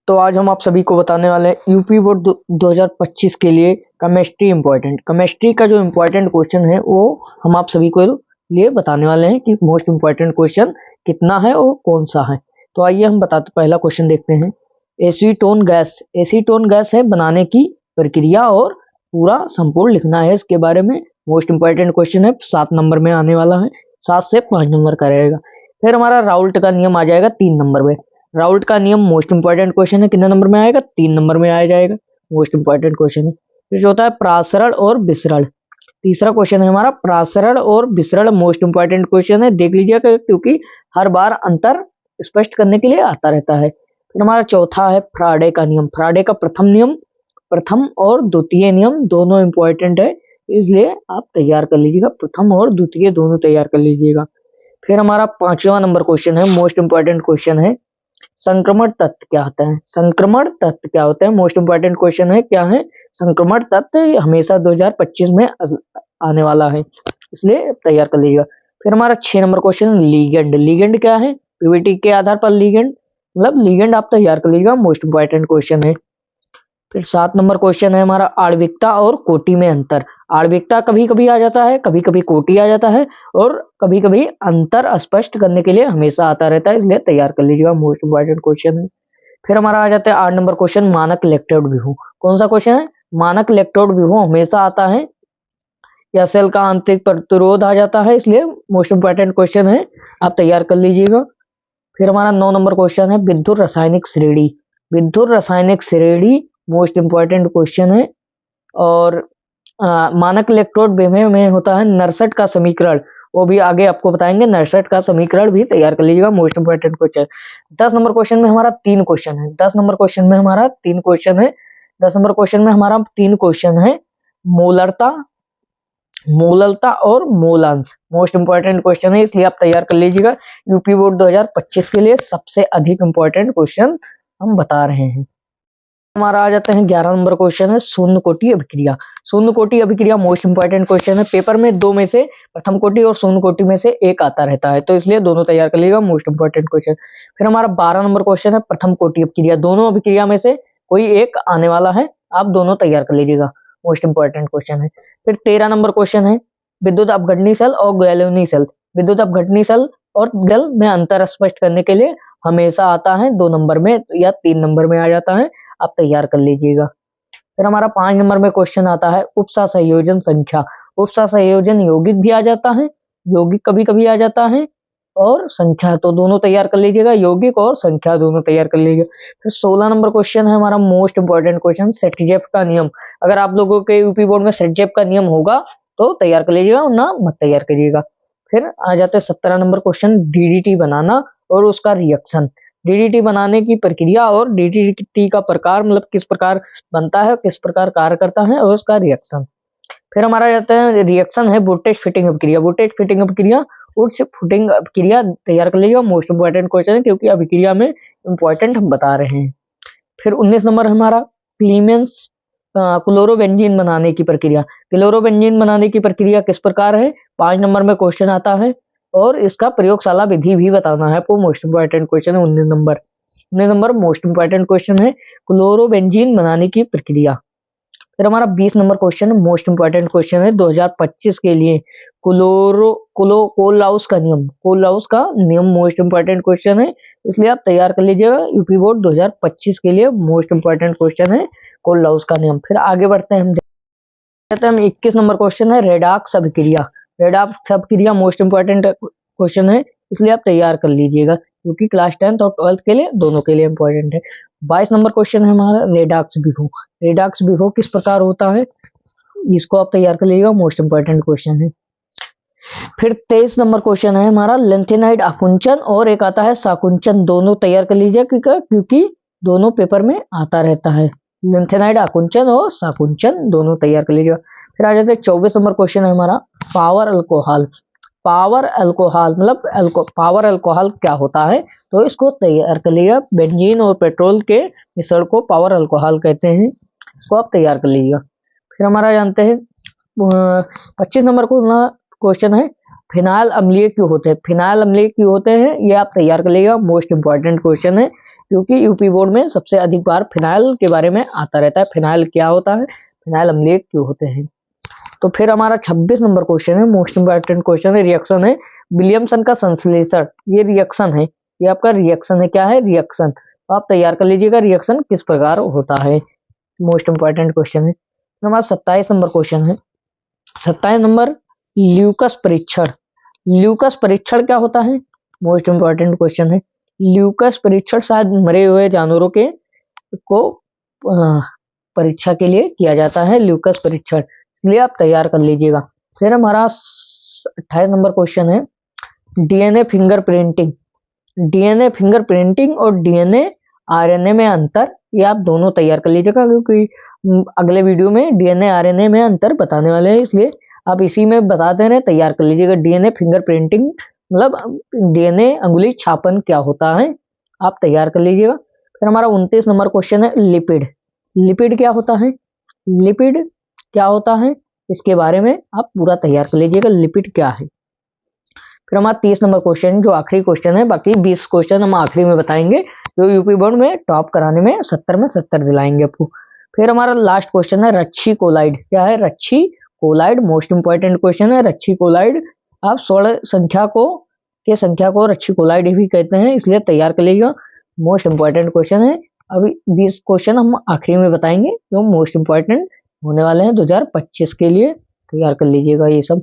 तो आज हम आप सभी को बताने वाले हैं यूपी बोर्ड 2025 के लिए केमिस्ट्री इम्पोर्टेंट। केमिस्ट्री का जो इम्पोर्टेंट क्वेश्चन है वो हम आप सभी को लिए बताने वाले हैं कि मोस्ट इम्पोर्टेंट क्वेश्चन कितना है और कौन सा है। तो आइए हम बताते पहला क्वेश्चन देखते हैं। एसीटोन गैस है बनाने की प्रक्रिया और पूरा संपूर्ण लिखना है इसके बारे में। मोस्ट इम्पोर्टेंट क्वेश्चन है, 7 नंबर में आने वाला है, 7 से 5 नंबर का रहेगा। फिर हमारा राउल्ट का नियम आ जाएगा 3 नंबर में। राउल्ट का नियम मोस्ट इंपॉर्टेंट क्वेश्चन है, कितने नंबर में आएगा? 3 नंबर में आ जाएगा, मोस्ट इंपॉर्टेंट क्वेश्चन है। फिर जो होता है प्रासरण और विसरण, तीसरा क्वेश्चन है हमारा प्रासरण और विसरण, मोस्ट इंपॉर्टेंट क्वेश्चन है, देख लीजिएगा क्योंकि हर बार अंतर स्पष्ट करने के लिए आता रहता है। फिर हमारा चौथा है फ्राडे का नियम। फ्राडे का प्रथम नियम, प्रथम और द्वितीय नियम दोनों इंपॉर्टेंट है, इसलिए आप तैयार कर लीजिएगा, प्रथम और द्वितीय दोनों तैयार कर लीजिएगा। फिर हमारा 5वां नंबर क्वेश्चन है, मोस्ट इंपॉर्टेंट क्वेश्चन है, संक्रमण तत्व क्या होता है? संक्रमण तत्व क्या होता है? मोस्ट इंपॉर्टेंट क्वेश्चन है, क्या है संक्रमण तत्व? हमेशा 2025 में आने वाला है, इसलिए तैयार कर लीजिएगा। फिर हमारा 6 नंबर क्वेश्चन लीगेंड। लीगेंड क्या है? पीवीटी के आधार पर लीगेंड, मतलब लीगेंड आप तैयार कर लीजिएगा, मोस्ट इंपॉर्टेंट क्वेश्चन है। फिर 7 नंबर क्वेश्चन है हमारा आणविकता और कोटि में अंतर। आणविकता कभी कभी आ जाता है, कभी कभी कोटि आ जाता है, और कभी कभी अंतर स्पष्ट करने के लिए हमेशा आता रहता है, इसलिए तैयार कर लीजिएगा, मोस्ट इंपॉर्टेंट क्वेश्चन है। फिर हमारा आ जाता है 8 नंबर क्वेश्चन मानक इलेक्ट्रोड व्यूह। कौन सा क्वेश्चन है? मानक इलेक्ट्रोड व्यूह हमेशा आता है, या सेल का आंतरिक प्रतिरोध आ जाता है, इसलिए मोस्ट इंपॉर्टेंट क्वेश्चन है, आप तैयार कर लीजिएगा। फिर हमारा 9 नंबर क्वेश्चन है विद्युत रासायनिक श्रेणी। विद्युत रासायनिक श्रेणी मोस्ट इंपॉर्टेंट क्वेश्चन है, और मानक इलेक्ट्रोड में होता है नरसट का समीकरण, वो भी आगे आपको बताएंगे, नरसट का समीकरण भी तैयार कर लीजिएगा, most important question. 10 number question में हमारा 3 क्वेश्चन है। 10 नंबर क्वेश्चन में हमारा 3 क्वेश्चन है। 10 नंबर क्वेश्चन में हमारा 3 क्वेश्चन है, मोलरता, मोललता और मोलांश, मोस्ट इंपॉर्टेंट क्वेश्चन है, इसलिए आप तैयार कर लीजिएगा। यूपी बोर्ड 2025 के लिए सबसे अधिक इंपॉर्टेंट क्वेश्चन हम बता रहे हैं। हमारा आ जाते हैं 11 नंबर क्वेश्चन है शून्य कोटि अभिक्रिया। शून्य कोटि अभिक्रिया मोस्ट इंपॉर्टेंट क्वेश्चन है, पेपर में 2 में से प्रथम कोटि और शून्य कोटि में से एक आता रहता है, तो इसलिए दोनों तैयार कर लीजिएगा, मोस्ट इंपॉर्टेंट क्वेश्चन। फिर हमारा 12 नंबर क्वेश्चन है प्रथम कोटि अभिक्रिया। दोनों अभिक्रिया में से कोई एक आने वाला है, आप दोनों तैयार कर लीजिएगा, मोस्ट इंपॉर्टेंट क्वेश्चन है। फिर 13 नंबर क्वेश्चन है विद्युत अपघटनी सेल और गैल्वेनिक सेल। विद्युत अपघटनी सेल और गैल में अंतर स्पष्ट करने के लिए हमेशा आता है 2 नंबर में या 3 नंबर में आ जाता है, आप तैयार कर लीजिएगा। फिर हमारा 5 नंबर में क्वेश्चन आता है उपसा संयोजन संख्या। उपसा संयोजन यौगिक भी आ जाता है, यौगिक कभी कभी आ जाता है, और संख्या, तो दोनों तैयार कर लीजिएगा, यौगिक और संख्या दोनों तैयार कर लीजिएगा। फिर 16 नंबर क्वेश्चन है हमारा मोस्ट इंपॉर्टेंट क्वेश्चन सेटजेफ का नियम। अगर आप लोगों के यूपी बोर्ड में सेटजेफ का नियम होगा तो तैयार कर लीजिएगा, ना मत तैयार करिएगा। फिर आ जाते हैं 17 नंबर क्वेश्चन डीडीटी बनाना और उसका रिएक्शन। डीडीटी बनाने की प्रक्रिया और डीडीटी का प्रकार, मतलब किस प्रकार बनता है, किस प्रकार कार्य करता है, और उसका रिएक्शन। फिर हमारा जाता है रिएक्शन है वोल्टेज फिटिंग अभिक्रिया। वोल्टेज फिटिंग अभिक्रिया, उच्च फुटिंग अभिक्रिया तैयार कर लीजिएगा, मोस्ट इंपॉर्टेंट क्वेश्चन है, क्योंकि अभिक्रिया में इंपॉर्टेंट हम बता रहे हैं। फिर 19 नंबर हमारा क्लीमेंस क्लोरोबेंजीन बनाने की प्रक्रिया। क्लोरोबेंजीन बनाने की प्रक्रिया किस प्रकार है, 5 नंबर में क्वेश्चन आता है, और इसका प्रयोगशाला विधि भी बताना है, आपको मोस्ट इंपॉर्टेंट क्वेश्चन है 19 number. 19 number most important question है क्लोरोबेंजीन बनाने की प्रक्रिया। फिर हमारा 20 number question most important question है 2025 के लिए कोलाउस का नियम। कोलाउस का नियम मोस्ट इंपॉर्टेंट क्वेश्चन है, इसलिए आप तैयार कर लीजिएगा, यूपी बोर्ड 2025 के लिए मोस्ट इंपॉर्टेंट क्वेश्चन है कोलाउस का नियम। फिर आगे बढ़ते हैं, हम 21 नंबर क्वेश्चन है रेडॉक्स अभिक्रिया। रेडॉक्स अभिक्रिया मोस्ट इंपॉर्टेंट क्वेश्चन है, इसलिए आप तैयार कर लीजिएगा, क्योंकि क्लास 10th और 12th के लिए दोनों के लिए इंपॉर्टेंट है। 22 नंबर क्वेश्चन है हमारा रेडॉक्स व्यूह। रेडॉक्स व्यूह किस प्रकार होता है, इसको आप तैयार कर लीजिएगा, मोस्ट इंपॉर्टेंट क्वेश्चन है। फिर 23 नंबर क्वेश्चन है हमारा लेंथेनाइड आकुंचन और एक आता है साकुंचन, दोनों तैयार कर लीजिए, क्योंकि दोनों पेपर में आता रहता है, लेंथेनाइड आकुंचन और साकुंचन दोनों तैयार कर लीजिएगा। फिर आ जाते हैं 24 नंबर क्वेश्चन है हमारा पावर अल्कोहल। पावर अल्कोहल मतलब पावर अल्कोहल क्या होता है, तो इसको तैयार कर लीजिएगा, बेंजीन और पेट्रोल के मिश्रण को पावर अल्कोहल कहते हैं, इसको आप तैयार कर लीजिएगा। फिर हमारा जानते हैं 25 नंबर को क्वेश्चन है, फिनाइल अम्लीय क्यों होते हैं? फिनाइल अम्लीय क्यों होते हैं ये आप तैयार कर लीजिएगा, मोस्ट इंपॉर्टेंट क्वेश्चन है, क्योंकि यूपी बोर्ड में सबसे अधिक बार फिनाइल के बारे में आता रहता है। फिनाइल क्या होता है, फिनाइल अम्लीय क्यों होते हैं। तो फिर हमारा 26 नंबर क्वेश्चन है, मोस्ट इंपॉर्टेंट क्वेश्चन है, रिएक्शन है विलियमसन का संश्लेषण। ये रिएक्शन है, ये आपका रिएक्शन है, क्या है, रिएक्शन। तो आप तैयार कर लीजिएगा रिएक्शन किस प्रकार होता है, मोस्ट इंपॉर्टेंट क्वेश्चन है। फिर हमारा 27 नंबर क्वेश्चन है, 27 नंबर ल्यूकस परीक्षण। ल्यूकस परीक्षण क्या होता है, मोस्ट इंपॉर्टेंट क्वेश्चन है। ल्यूकस परीक्षण शायद मरे हुए जानवरों के को परीक्षा के लिए किया जाता है, ल्यूकस परीक्षण, इसलिए आप तैयार कर लीजिएगा। फिर हमारा 28 नंबर क्वेश्चन है, डीएनए फिंगरप्रिंटिंग। डीएनए फिंगरप्रिंटिंग और डीएनए आरएनए में अंतर, ये आप दोनों तैयार कर लीजिएगा, क्योंकि अगले वीडियो में डीएनए आरएनए में अंतर बताने वाले हैं, इसलिए आप इसी में बताते रहे, तैयार कर लीजिएगा। डीएनए फिंगरप्रिंटिंग मतलब डीएनए अंगुली छापन क्या होता है, आप तैयार कर लीजिएगा। फिर हमारा 29 नंबर क्वेश्चन है, लिपिड। लिपिड क्या होता है, लिपिड क्या होता है, इसके बारे में आप पूरा तैयार कर लीजिएगा, लिपिड क्या है। फिर हमारा 30 नंबर क्वेश्चन जो आखिरी क्वेश्चन है, बाकी 20 क्वेश्चन हम आखिरी में बताएंगे, जो यूपी बोर्ड में टॉप कराने में 70 में 70 दिलाएंगे आपको। फिर हमारा लास्ट क्वेश्चन है, रच्छी कोलाइड। क्या है, रच्छी कोलाइड, मोस्ट इंपॉर्टेंट क्वेश्चन है, रच्छी कोलाइड। आप 16 संख्या को रच्छी कोलाइड भी कहते हैं, इसलिए तैयार कर लीजिएगा, मोस्ट इंपॉर्टेंट क्वेश्चन है। अभी 20 क्वेश्चन हम आखिरी में बताएंगे जो मोस्ट इंपॉर्टेंट होने वाले हैं 2025 के लिए, तैयार कर लीजिएगा ये सब।